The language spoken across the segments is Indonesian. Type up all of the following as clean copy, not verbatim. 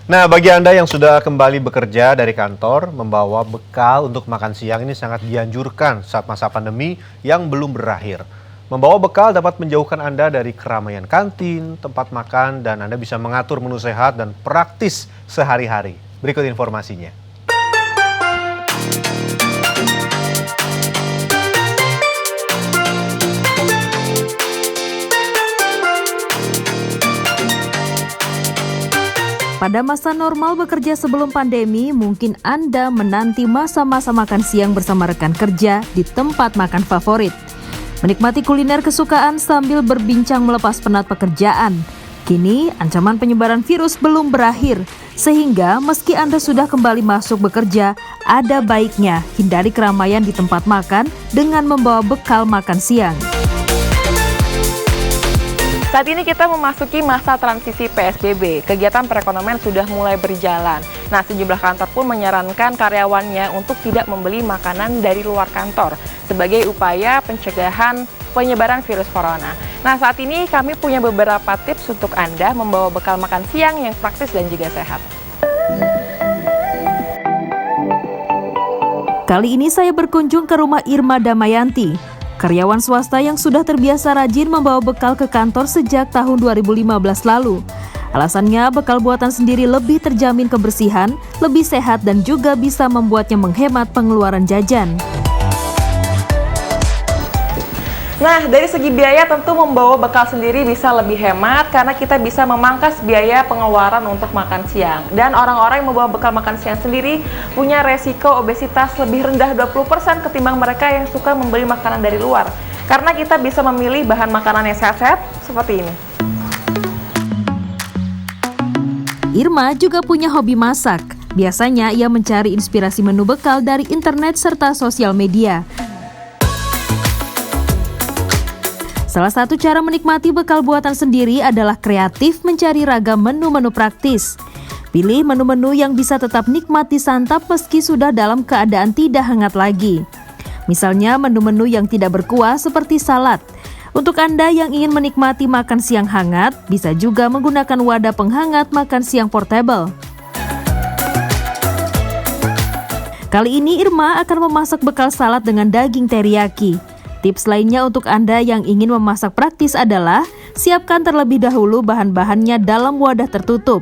Nah, bagi Anda yang sudah kembali bekerja dari kantor, membawa bekal untuk makan siang ini sangat dianjurkan saat masa pandemi yang belum berakhir. Membawa bekal dapat menjauhkan Anda dari keramaian kantin, tempat makan, dan Anda bisa mengatur menu sehat dan praktis sehari-hari. Berikut informasinya. Pada masa normal bekerja sebelum pandemi, mungkin Anda menanti masa-masa makan siang bersama rekan kerja di tempat makan favorit. Menikmati kuliner kesukaan sambil berbincang melepas penat pekerjaan. Kini, ancaman penyebaran virus belum berakhir, sehingga meski Anda sudah kembali masuk bekerja, ada baiknya hindari keramaian di tempat makan dengan membawa bekal makan siang. Saat ini kita memasuki masa transisi PSBB, kegiatan perekonomian sudah mulai berjalan. Nah, sejumlah kantor pun menyarankan karyawannya untuk tidak membeli makanan dari luar kantor sebagai upaya pencegahan penyebaran virus corona. Nah, saat ini kami punya beberapa tips untuk Anda membawa bekal makan siang yang praktis dan juga sehat. Kali ini saya berkunjung ke rumah Irma Damayanti, karyawan swasta yang sudah terbiasa rajin membawa bekal ke kantor sejak tahun 2015 lalu. Alasannya, bekal buatan sendiri lebih terjamin kebersihan, lebih sehat, dan juga bisa membuatnya menghemat pengeluaran jajan. Nah, dari segi biaya tentu membawa bekal sendiri bisa lebih hemat karena kita bisa memangkas biaya pengeluaran untuk makan siang. Dan orang-orang yang membawa bekal makan siang sendiri punya resiko obesitas lebih rendah 20% ketimbang mereka yang suka membeli makanan dari luar. Karena kita bisa memilih bahan makanan yang sehat-sehat seperti ini. Irma juga punya hobi masak. Biasanya ia mencari inspirasi menu bekal dari internet serta sosial media. Salah satu cara menikmati bekal buatan sendiri adalah kreatif mencari ragam menu-menu praktis. Pilih menu-menu yang bisa tetap nikmat disantap meski sudah dalam keadaan tidak hangat lagi. Misalnya menu-menu yang tidak berkuah seperti salad. Untuk Anda yang ingin menikmati makan siang hangat, bisa juga menggunakan wadah penghangat makan siang portable. Kali ini Irma akan memasak bekal salad dengan daging teriyaki. Tips lainnya untuk Anda yang ingin memasak praktis adalah siapkan terlebih dahulu bahan-bahannya dalam wadah tertutup.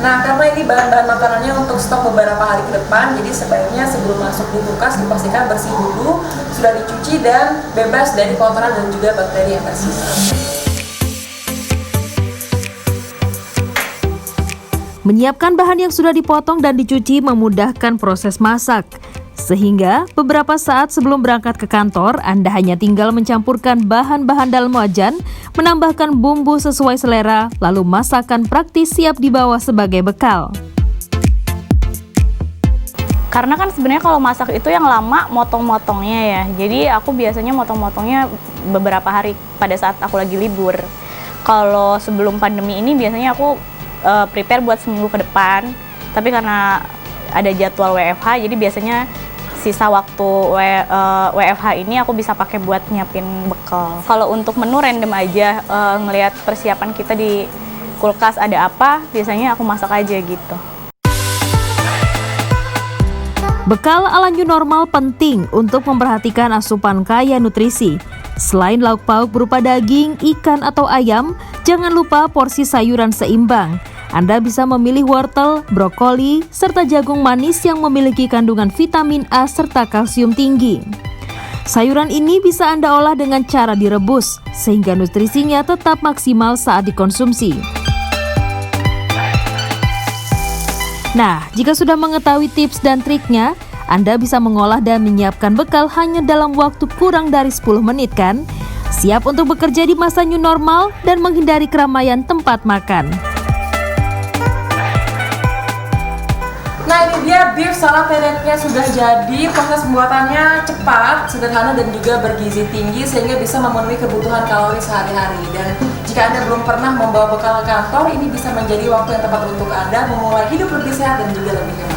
Nah, karena ini bahan-bahan makanannya untuk stok beberapa hari ke depan, jadi sebaiknya sebelum masuk di kulkas dipastikan bersih dulu, sudah dicuci dan bebas dari kotoran dan juga bakteri yang tersisa. Menyiapkan bahan yang sudah dipotong dan dicuci memudahkan proses masak. Sehingga beberapa saat sebelum berangkat ke kantor, Anda hanya tinggal mencampurkan bahan-bahan dalam wajan, menambahkan bumbu sesuai selera, lalu masakan praktis siap dibawa sebagai bekal. Karena kan sebenarnya kalau masak itu yang lama motong-motongnya ya. Jadi aku biasanya motong-motongnya beberapa hari pada saat aku lagi libur. Kalau sebelum pandemi ini biasanya aku prepare buat seminggu ke depan. Tapi karena ada jadwal WFH, jadi biasanya sisa waktu WFH ini aku bisa pakai buat nyiapin bekal. Kalau untuk menu random aja, ngelihat persiapan kita di kulkas ada apa, biasanya aku masak aja gitu. Bekal ala new normal penting untuk memperhatikan asupan kaya nutrisi. Selain lauk pauk berupa daging, ikan, atau ayam, jangan lupa porsi sayuran seimbang. Anda bisa memilih wortel, brokoli, serta jagung manis yang memiliki kandungan vitamin A serta kalsium tinggi. Sayuran ini bisa Anda olah dengan cara direbus, sehingga nutrisinya tetap maksimal saat dikonsumsi. Nah, jika sudah mengetahui tips dan triknya, Anda bisa mengolah dan menyiapkan bekal hanya dalam waktu kurang dari 10 menit kan? Siap untuk bekerja di masa new normal dan menghindari keramaian tempat makan. Nah, ini dia beef salad teriyaki sudah jadi. Proses pembuatannya cepat, sederhana, dan juga bergizi tinggi sehingga bisa memenuhi kebutuhan kalori sehari-hari. Dan jika Anda belum pernah membawa bekal ke kantor, ini bisa menjadi waktu yang tepat untuk Anda memulai hidup lebih sehat dan juga lebih hemat.